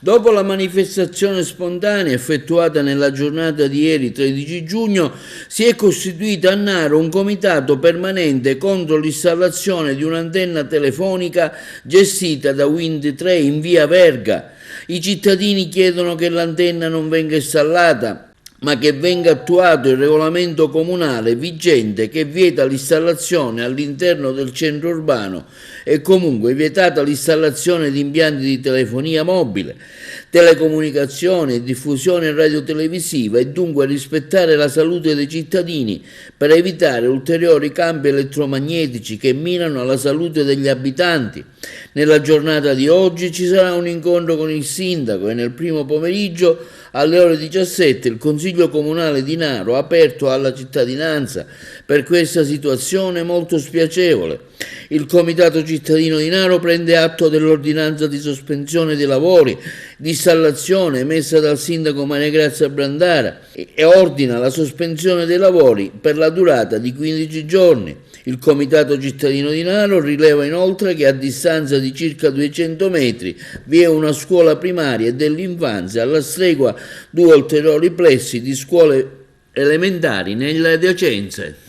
Dopo la manifestazione spontanea effettuata nella giornata di ieri, 13 giugno, si è costituito a Naro un comitato permanente contro l'installazione di un'antenna telefonica gestita da Wind 3 in via Verga. I cittadini chiedono che l'antenna non venga installata, ma che venga attuato il regolamento comunale vigente che vieta l'installazione all'interno del centro urbano e comunque vietata l'installazione di impianti di telefonia mobile, telecomunicazione e diffusione radiotelevisiva e dunque rispettare la salute dei cittadini per evitare ulteriori campi elettromagnetici che minano la salute degli abitanti. Nella giornata di oggi ci sarà un incontro con il sindaco e nel primo pomeriggio alle ore 17 il Consiglio Comunale di Naro ha aperto alla cittadinanza per questa situazione molto spiacevole. Il Comitato Cittadino di Naro prende atto dell'ordinanza di sospensione dei lavori di installazione emessa dal sindaco Maria Grazia Brandara e ordina la sospensione dei lavori per la durata di 15 giorni. Il Comitato Cittadino di Naro rileva inoltre che a distanza di circa 200 metri vi è una scuola primaria e dell'infanzia, alla stregua due ulteriori plessi di scuole elementari nelle adiacenze.